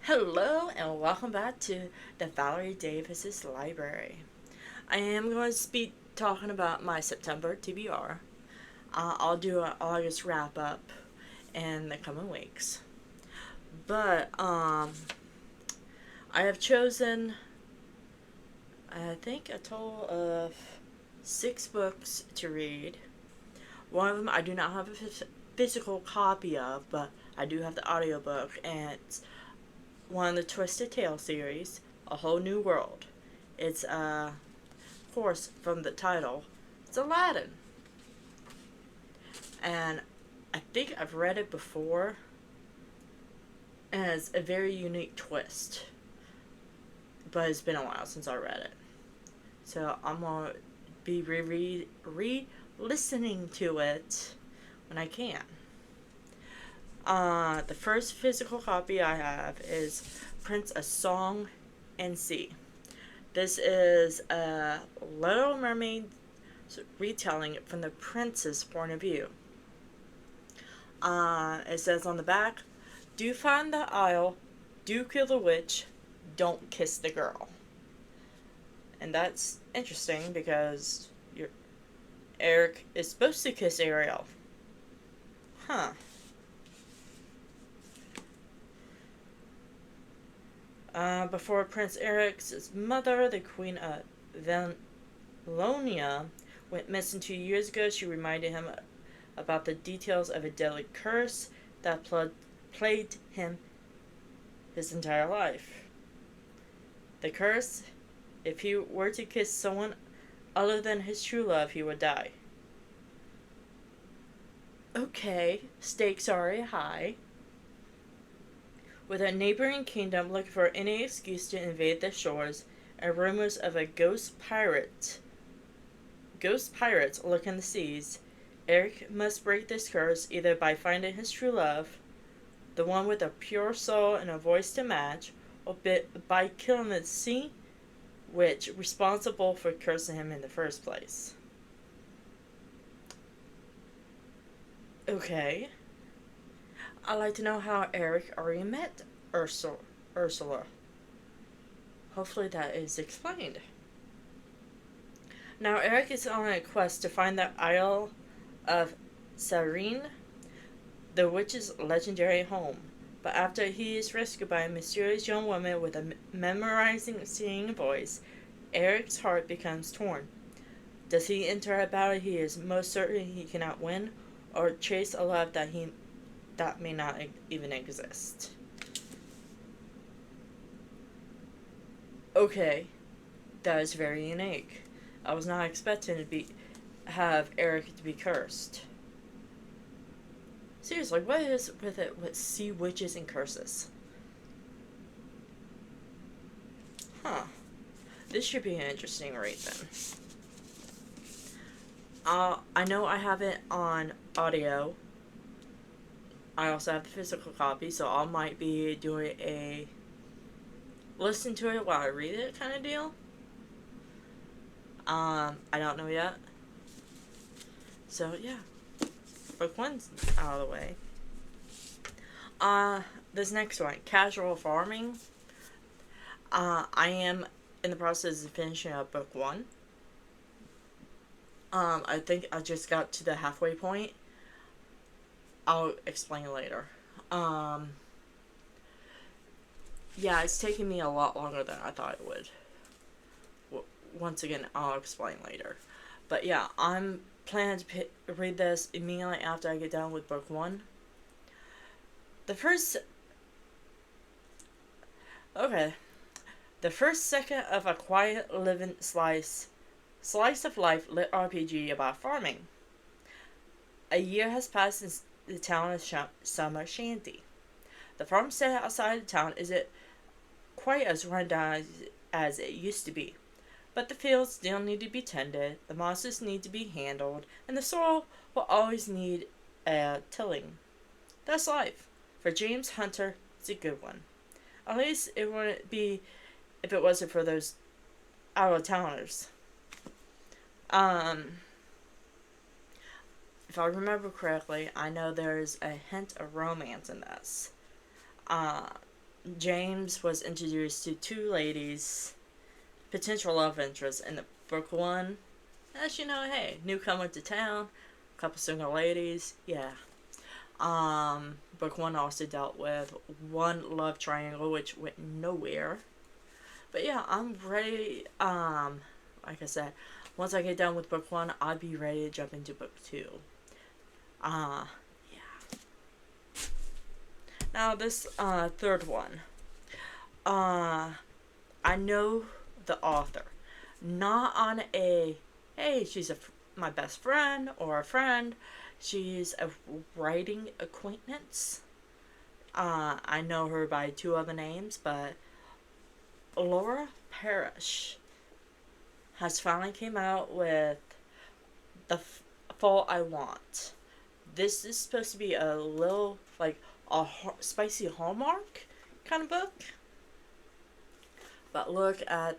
Hello and welcome back to the Valerie Davis's Library. I am going to be talking about my September TBR. I'll do an August wrap up in the coming weeks. But I have chosen, I think, a total of 6 books to read. One of them I do not have a physical copy of, but I do have the audiobook, and it's one of the Twisted Tale series, A Whole New World. It's, of course, from the title, it's Aladdin. And I think I've read it before, and it's a very unique twist. But it's been a while since I read it. So I'm going to be re-listening to it when I can. The first physical copy I have is Prince A Song and Sea. This is a Little Mermaid retelling from the prince's point of view. It says on the back, "Do find the isle, do kill the witch, don't kiss the girl." And that's interesting because Eric is supposed to kiss Ariel. Huh. Before Prince Eric's mother, the Queen of Valonia, went missing 2 years ago, she reminded him about the details of a deadly curse that plagued him his entire life. The curse: if he were to kiss someone other than his true love, he would die. Okay, stakes are high. With a neighboring kingdom looking for any excuse to invade their shores, and rumors of a ghost pirates lurking the seas, Eric must break this curse either by finding his true love, the one with a pure soul and a voice to match, or by killing the sea witch responsible for cursing him in the first place. Okay. I'd like to know how Eric already met Ursula. Hopefully that is explained. Now Eric is on a quest to find the Isle of Sarene, the witch's legendary home. But after he is rescued by a mysterious young woman with a memorizing singing voice, Eric's heart becomes torn. Does he enter a battle he is most certain he cannot win, or chase a love that may not even exist? Okay, that is very unique. I was not expecting to have Eric to be cursed. Seriously, what is with it with sea witches and curses? Huh. This should be an interesting read then. I know I have it on audio. I also have the physical copy, so I might be doing a listen to it while I read it kind of deal. I don't know yet. So yeah, book one's out of the way. This next one, Casual Farming. I am in the process of finishing up book one. I think I just got to the halfway point. I'll explain later. Yeah, it's taking me a lot longer than I thought it would. Once again, I'll explain later. But yeah, I'm planning to read this immediately after I get done with book one. The first second of a quiet living slice of life lit RPG about farming. A year has passed since the town of Summer Shanty. The farmstead outside the town isn't quite as run down as it used to be, but the fields still need to be tended, the mosses need to be handled, and the soil will always need tilling. That's life. For James Hunter, it's a good one. At least it wouldn't be if it wasn't for those out-of-towners. If I remember correctly, I know there's a hint of romance in this. James was introduced to two ladies, potential love interests in the book one. As you know, hey, newcomer to town, couple single ladies, yeah. Book one also dealt with one love triangle which went nowhere. But yeah, I'm ready. Like I said, once I get done with book one, I'll be ready to jump into book two. Yeah. Now this third one. I know the author, not on a hey, she's my best friend or a friend. She's a writing acquaintance. I know her by two other names, but Laura Parish has finally came out with the Fall I Want. This is supposed to be a little like a spicy Hallmark kind of book. But look at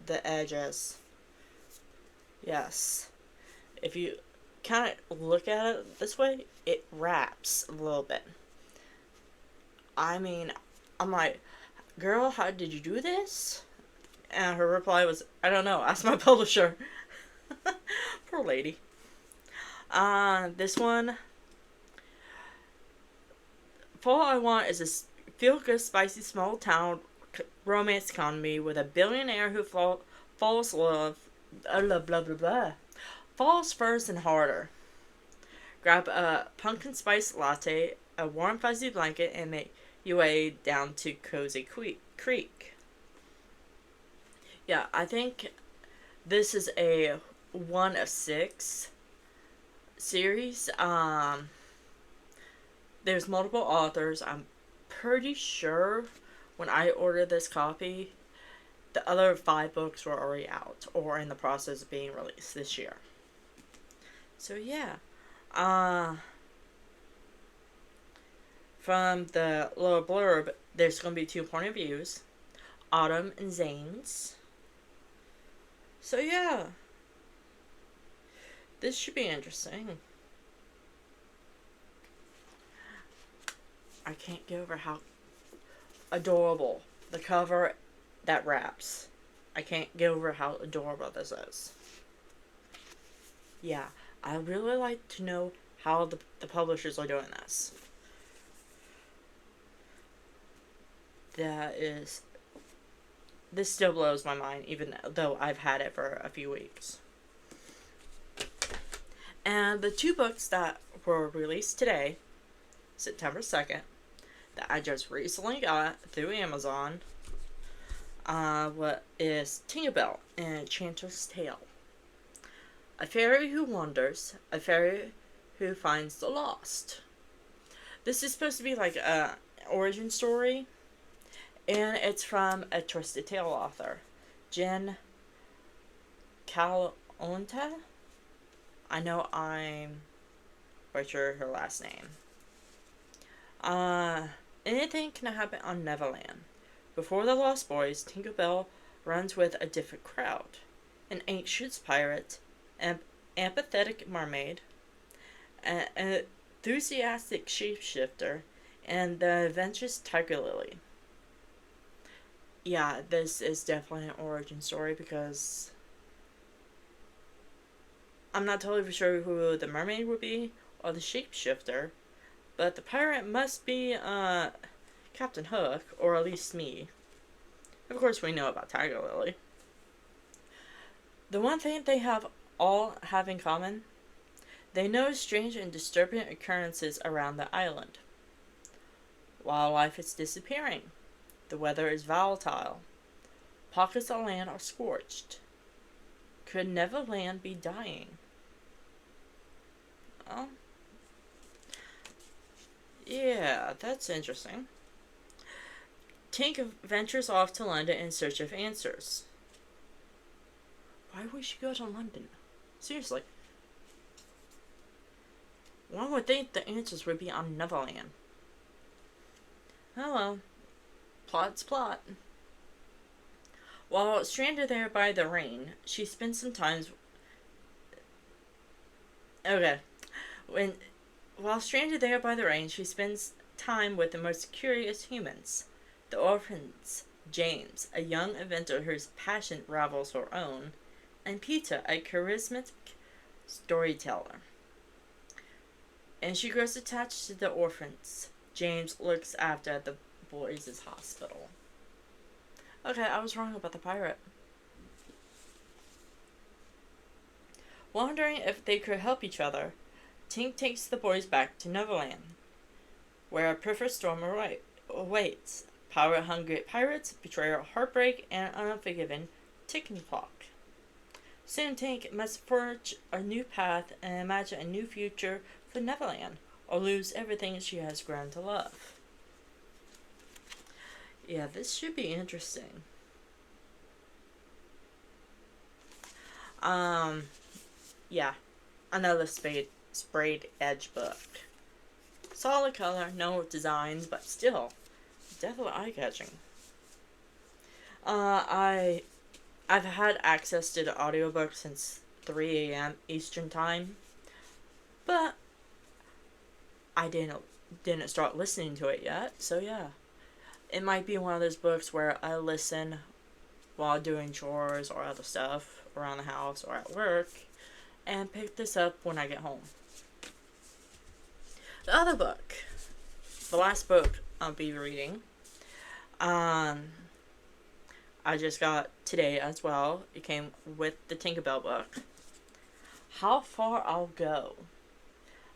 the edges. Yes. If you kind of look at it this way, it wraps a little bit. I mean, I'm like, girl, how did you do this? And her reply was, I don't know, ask my publisher. Poor lady. This one, Fall I Want is a feel-good, spicy, small-town romance comedy with a billionaire who falls falls first and harder. Grab a pumpkin spice latte, a warm fuzzy blanket, and make your way down to Cozy Creek. Yeah, I think this is a 1 of 6 series. There's multiple authors. I'm pretty sure when I ordered this copy, the other 5 books were already out or in the process of being released this year. So yeah. From the little blurb, there's going to be 2 point of views. Autumn and Zane's. So yeah. This should be interesting. I can't get over how adorable the cover that wraps. I can't get over how adorable this is. Yeah, I really like to know how the publishers are doing this. This still blows my mind, even though I've had it for a few weeks. And the 2 books that were released today, September 2nd, that I just recently got through Amazon, what is Tinkerbell and Enchanter's Tale. A fairy who wanders, a fairy who finds the lost. This is supposed to be like an origin story, and it's from a Twisted Tale author, Jen Calonita. I know I'm butchering her last name. Anything can happen on Neverland. Before the Lost Boys, Tinkerbell runs with a different crowd. An anxious pirate, an empathetic mermaid, an enthusiastic shapeshifter, and the adventurous Tiger Lily. Yeah, this is definitely an origin story because I'm not totally sure who the mermaid would be or the shapeshifter, but the pirate must be Captain Hook, or at least me. Of course, we know about Tiger Lily. The one thing they all have in common, they notice strange and disturbing occurrences around the island. Wildlife is disappearing. The weather is volatile. Pockets of land are scorched. Could Neverland be dying? Oh. Yeah, that's interesting. Tink ventures off to London in search of answers. Why would she go to London? Seriously. One would think the answers would be on Neverland. Oh well. Plot's plot. While stranded there by the rain, she spends some time... Okay. While stranded there by the rain, she spends time with the most curious humans, The orphans, James, a young inventor whose passion rivals her own, and Peter, a charismatic storyteller. And she grows attached to the orphans. James looks after the boys' hospital. Okay, I was wrong about the pirate. Wondering if they could help each other, Tink takes the boys back to Neverland, where a perfect storm awaits. Power-hungry pirates, betrayal, heartbreak, and an unforgiving ticking clock. Soon Tink must forge a new path and imagine a new future for Neverland, or lose everything she has grown to love. Yeah, this should be interesting. Yeah, another sprayed edge book. Solid color, no designs, but still, definitely eye-catching. I've had access to the audiobook since 3 a.m. Eastern Time, but I didn't start listening to it yet, so yeah. It might be one of those books where I listen while doing chores or other stuff around the house or at work, and pick this up when I get home. The other book, the last book I'll be reading, I just got today as well. It came with the Tinkerbell book. How Far I'll Go.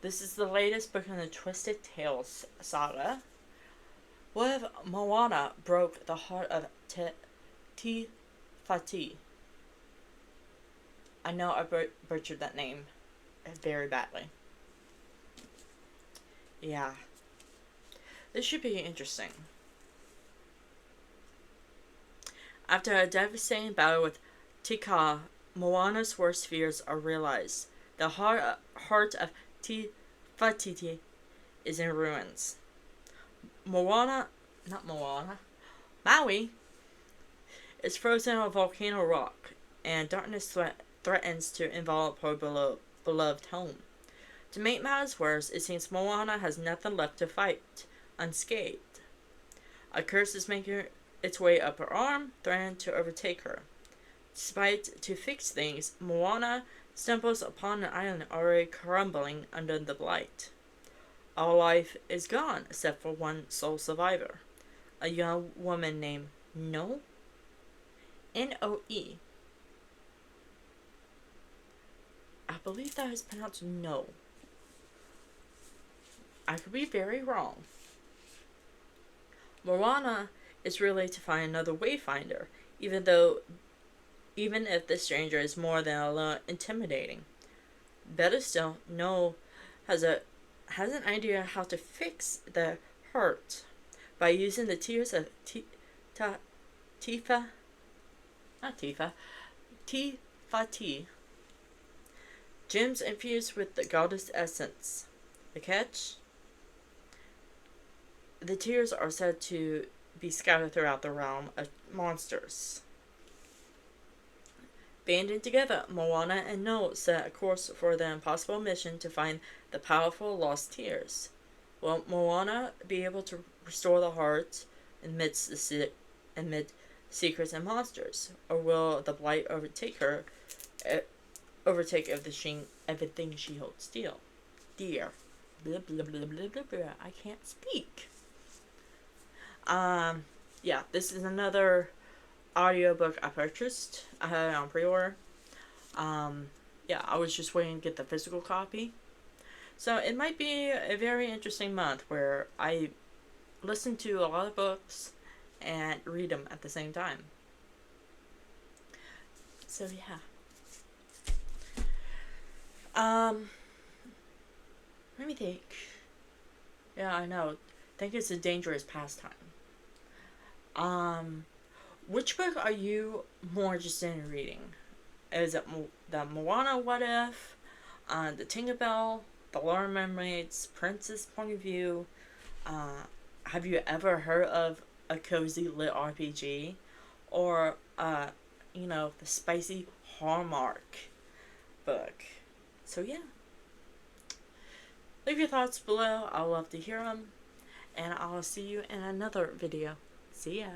This is the latest book in the Twisted Tales saga. What if Moana broke the heart of Te Fati? I know I butchered that name very badly. Yeah. This should be interesting. After a devastating battle with Tika, Moana's worst fears are realized. The heart of Te Fati is in ruins. Maui is frozen on volcano rock, and darkness threatens to envelop her beloved home. To make matters worse, it seems Moana has nothing left to fight unscathed. A curse is making its way up her arm, threatening to overtake her. Despite to fix things, Moana stumbles upon an island already crumbling under the blight. All life is gone except for one sole survivor, a young woman named Noe. Noe. I believe that is pronounced No. I could be very wrong. Moana is really to find another wayfinder, even if the stranger is more than a little intimidating. Better still, No has an idea how to fix the hurt by using the tears of Tifati, gems infused with the goddess essence. The catch? The tears are said to be scattered throughout the realm of monsters. Banding together, Moana and No set a course for the impossible mission to find the powerful lost tears. Will Moana be able to restore the heart amid secrets and monsters, or will the blight overtake everything she holds dear? Blah, blah, blah, blah, blah, blah. I can't speak. Yeah, this is another audiobook I purchased. I had it on pre-order. Yeah, I was just waiting to get the physical copy. So it might be a very interesting month where I listen to a lot of books and read them at the same time. So yeah. Let me think. Yeah, I know. I think it's a dangerous pastime. Which book are you more interested in reading? Is it the Moana What If, the Tinkerbell, the Little Mermaid's Princess Point of View? Have you ever heard of a cozy lit RPG? Or, the spicy Hallmark book? So yeah. Leave your thoughts below. I'd love to hear them. And I'll see you in another video. See ya.